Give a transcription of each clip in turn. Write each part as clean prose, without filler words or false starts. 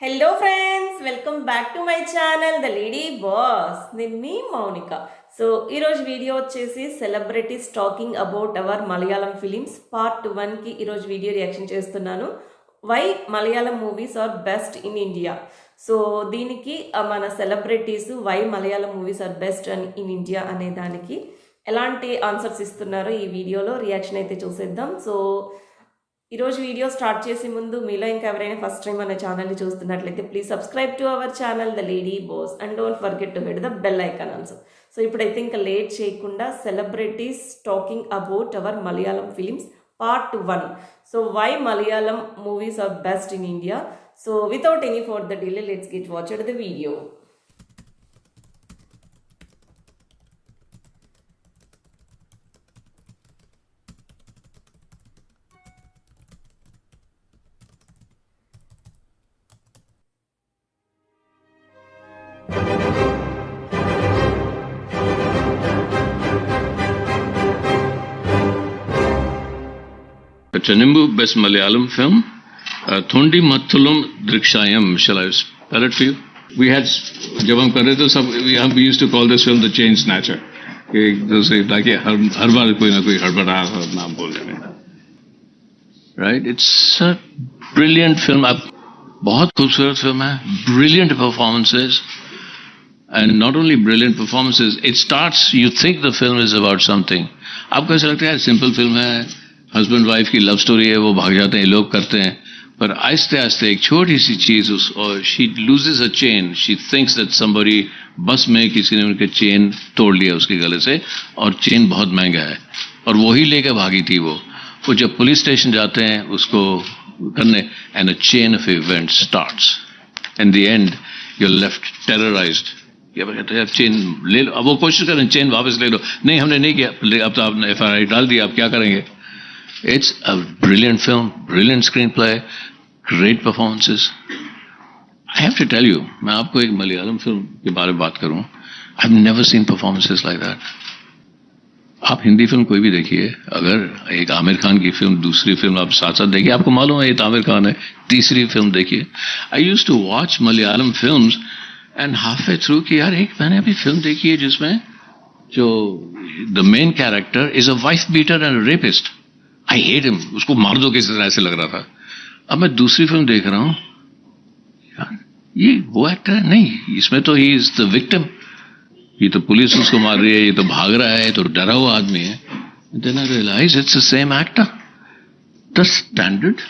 Hello friends, welcome back to my channel The Lady Boss. నేను మీ Mounika. So ఈరోజు video వచ్చేసి celebrities talking about our Malayalam films part 1కి ఈరోజు వీడియో రియాక్షన్ చేస్తున్నాను. Why Malayalam movies are best in India. So దీనికి మన celebrities why Malayalam movies are best in India అనే దానికి ఎలాంటి ఆన్సర్స్ ఇస్తున్నారో ఈ వీడియోలో రియాక్షన్ అయితే చూసేద్దాం. సో ఈరోజు వీడియో స్టార్ట్ చేసే ముందు మీలో ఇంకా ఎవరైనా ఫస్ట్ టైం మన ఛానల్ని చూస్తున్నట్లయితే please subscribe to our channel the lady boss and don't forget to hit the bell icon also. So ఇప్పుడైతే ఇంకా లేట్ చేయకుండా celebrities talking about our Malayalam films part 1. So why Malayalam movies are best in India. So without any further delay let's get watched the video. Chanimbu best Malayalam film, Thondi Mattulum Drikshayam. Shall I spell it for you? We had, जब हम कर रहे थे सब, we used to call this film the Chain Snatcher. ताकि हर बार कोई ना कोई हड़बड़ा नाम बोल देने. Right? It's a brilliant film. बहुत खूबसूरत film है. Brilliant performances. And not only brilliant performances, it starts, you think the film is about something. आपको ऐसा लगता है सिंपल फिल्म है, हस्बैंड वाइफ की लव स्टोरी है, वो भाग जाते हैं, लोग करते हैं, पर आहिस्ते आहिस्ते एक छोटी सी चीज और she loses a chain. She thinks that somebody, बस में किसी ने उनके चेन तोड़ लिया उसके गले से, और चेन बहुत महंगा है, और वही लेकर भागी थी वो जब पुलिस स्टेशन जाते हैं उसको करने, and a chain of events starts. In the end you are left terrorized. कहते हैं चेन ले लो. अब वो कोशिश करें चेन वापस ले लो, नहीं हमने नहीं किया, अब तो आपने FIR डाल दिया, आप क्या करेंगे. It's a brilliant film, brilliant screenplay, great performances. I have to tell you, मैं आपको एक मलयालम फिल्म के बारे में बात करूं, I've never seen performances like that. आप हिंदी फिल्म कोई भी देखिए, अगर एक आमिर खान की फिल्म, दूसरी फिल्म आप साथ साथ देखिए, आपको मालूम है ये आमिर खान है, तीसरी फिल्म देखिए. I used to watch Malayalam films and halfway through कि यार एक मैंने अभी फिल्म देखी है जिसमें जो the main character is a wife beater and a rapist. I hate him. उसको मार दो किसी तरह, ऐसे लग रहा था. अब मैं दूसरी फिल्म देख रहा हूँ, यार ये वो एक्टर है नहीं, इसमें तो ही इज द विक्टिम. ये तो पुलिस उसको मार रही है, ये तो भाग रहा है, ये तो डरा हुआ आदमी है. Then I realize it's the same actor. The standard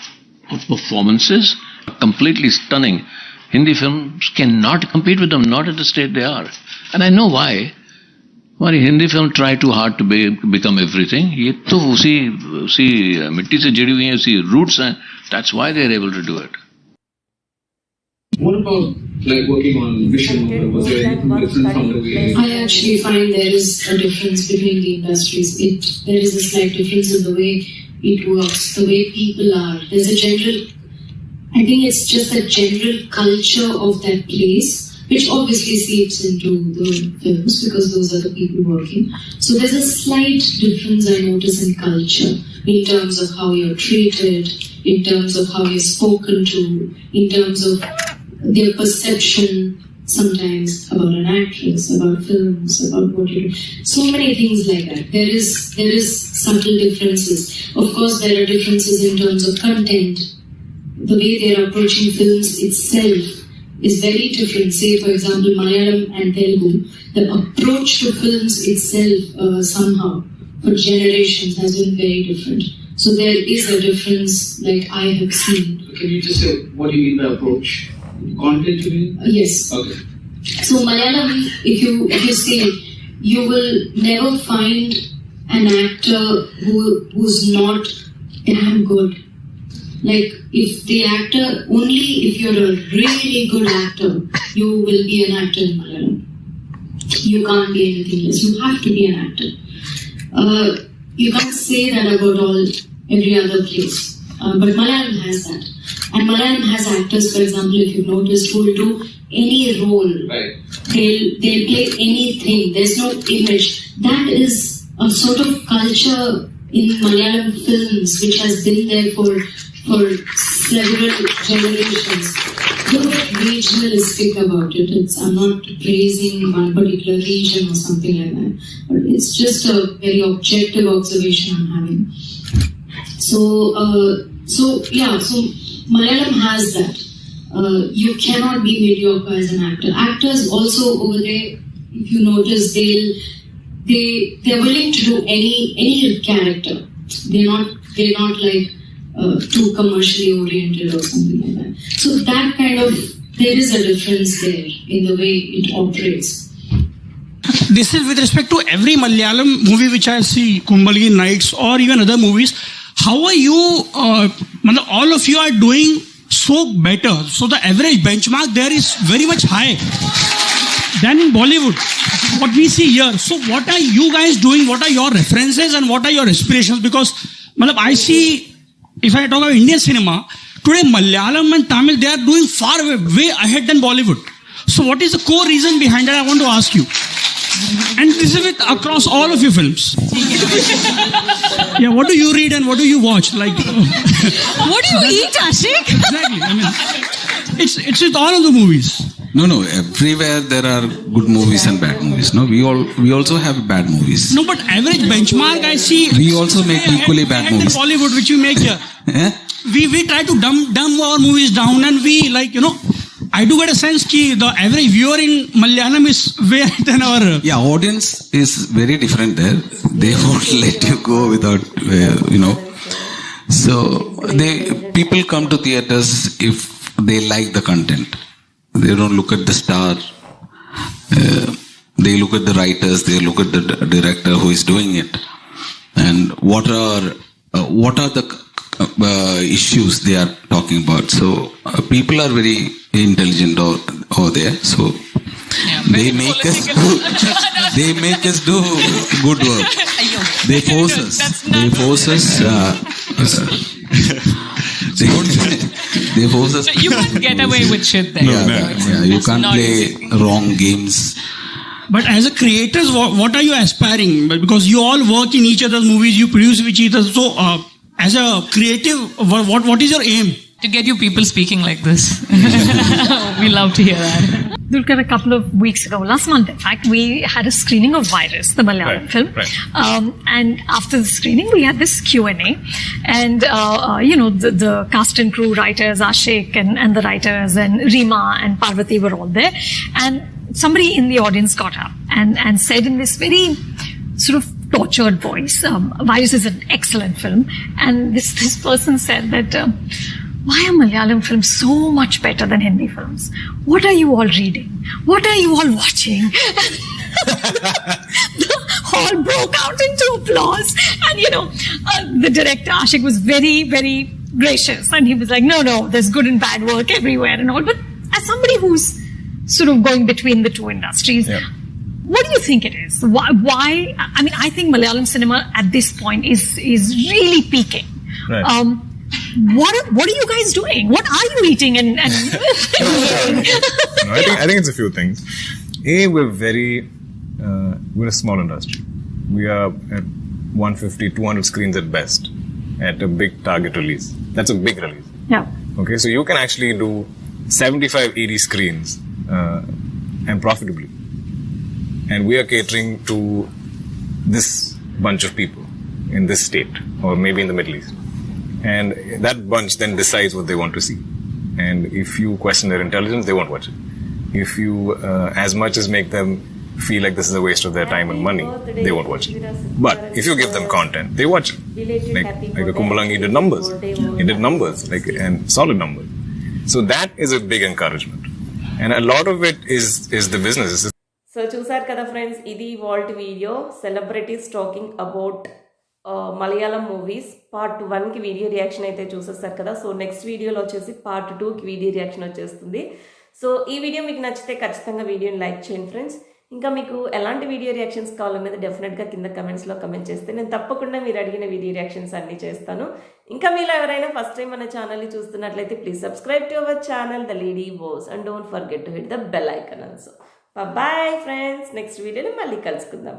of performances are completely stunning. Hindi films cannot compete with them, not at the state they are. And I know why. हमारी Hindi film try to hard to become everything. ये तो उसी मिट्टी से जुड़ी हुई है, उसी रूट्स हैं. That's why they are able to do it. What about like working on vision? Was there anything different from the way? I actually find there is a difference between the industries. There is a slight difference in the way it works, the way people are. There's a general, I think it's just a general culture of that place, which obviously seeps into the films because those are the people working. So there's a slight difference I notice in culture, in terms of how you're treated, in terms of how you're spoken to, in terms of their perception sometimes about an actress, about films, about what you do. So many things like that. There is subtle differences. Of course, there are differences in terms of content. The way they're approaching films itself is very different. Say, for example, Malayalam and Telugu, the approach to films itself somehow for generations has been very different. So there is a difference, like I have seen. Can you just say what do you mean by approach? Content, you mean? Yes. Okay. So Malayalam, if you see, you will never find an actor who's not damn good. Like, if the actor, only if you're a really good actor, you will be an actor in Malayalam. You can't be anything else. You have to be an actor. You can't say that about every other place. But Malayalam has that. And Malayalam has actors, for example, if you've noticed, who will do any role. Right. They'll play anything. There's no image. That is a sort of culture in Malayalam films which has been there for several generations. nothing regionalistic about it. I'm not praising one particular region or something like that. But it's just a very objective observation I'm having. So Malayalam has that. You cannot be mediocre as an actor. Actors also over there, if you notice, they're willing to do any character. They're not like too commercially oriented or something like that. So that kind of, there is a difference there in the way it operates. This is with respect to every Malayalam movie which I see, Kumbalgi Nights or even other movies. How are you, all of you are doing so better? So the average benchmark there is very much high than in Bollywood, what we see here. So what are you guys doing? What are your references and what are your aspirations? Because I see, if I talk about Indian cinema, today Malayalam and Tamil, they are doing far way ahead than Bollywood. So what is the core reason behind that? I want to ask you. And this is with across all of your films. Yeah, what do you read and what do you watch? Like, what do you eat, Ashik? Exactly. I mean, it's with all of the movies. No. Everywhere there are good movies and bad movies. No, we also have bad movies. No, but average benchmark I see. We also make equally bad movies. Than Bollywood, which you make here. We try to dumb our movies down, and we I do get a sense that the average viewer in Malayalam is way higher than our. Yeah, audience is very different there. They won't let you go without, So people come to theaters if they like the content. They don't look at the star. They look at the writers. They look at the director who is doing it, and what are the issues they are talking about. So people are very intelligent over there. So they make us do good work. They force us. They force us. You can't get away with shit there. Yeah, you can't play wrong games. But as a creators, what are you aspiring? Because you all work in each other's movies, you produce with each other. So, as a creative, what is your aim? To get you people speaking like this. We love to hear that. Dulkar, a couple of weeks ago, last month in fact, we had a screening of Virus, the Malayalam film. Right. And after the screening, we had this Q&A. And, the cast and crew writers, Ashik and the writers and Rima and Parvati were all there. And somebody in the audience got up and said in this very sort of tortured voice, Virus is an excellent film. And this person said that, why are Malayalam films so much better than Hindi films? What are you all reading? What are you all watching? The hall broke out into applause. And, the director, Ashik, was very, very gracious. And he was like, no, there's good and bad work everywhere and all. But as somebody who's sort of going between the two industries, what do you think it is? Why? I mean, I think Malayalam cinema at this point is really peaking. Right. What are you guys doing? What are you eating? And I think it's a few things. We're a small industry. We are at 150, 200 screens at best at a big target release. That's a big release. Yeah. Okay, so you can actually do 75, 80 screens and profitably. And we are catering to this bunch of people in this state or maybe in the Middle East. And that bunch then decides what they want to see. And if you question their intelligence, they won't watch it. If you as much as make them feel like this is a waste of their time and money, they won't watch it. But if you give them content, they watch it. Like a Kumbalangi did numbers. He did numbers, and solid numbers. So that is a big encouragement. And a lot of it is the business. So చూసారు కదా friends, ఇది వాల్ట్ video celebrities talking about Malayalam movies part 1కి video reaction అయితే చూసేస్తారు కదా. So next వీడియోలో వచ్చేసి పార్ట్ 2కి వీడియో రియాక్షన్ వచ్చేస్తుంది. సో ఈ వీడియో మీకు నచ్చితే ఖచ్చితంగా వీడియోని లైక్ చేయండి ఫ్రెండ్స్. ఇంకా మీకు ఎలాంటి వీడియో రియాక్షన్స్ కావాలనేది డెఫినెట్గా కింద కమెంట్స్లో కమెంట్ చేస్తే నేను తప్పకుండా మీరు అడిగిన వీడియో రియాక్షన్స్ అన్నీ చేస్తాను. ఇంకా మీలో ఎవరైనా ఫస్ట్ టైం మన ఛానల్ని చూస్తున్నట్లయితే please subscribe to our channel the lady boss and don't forget to hit the bell icon also. Bye friends, next వీడియోలో మళ్ళీ కలుసుకుందాం.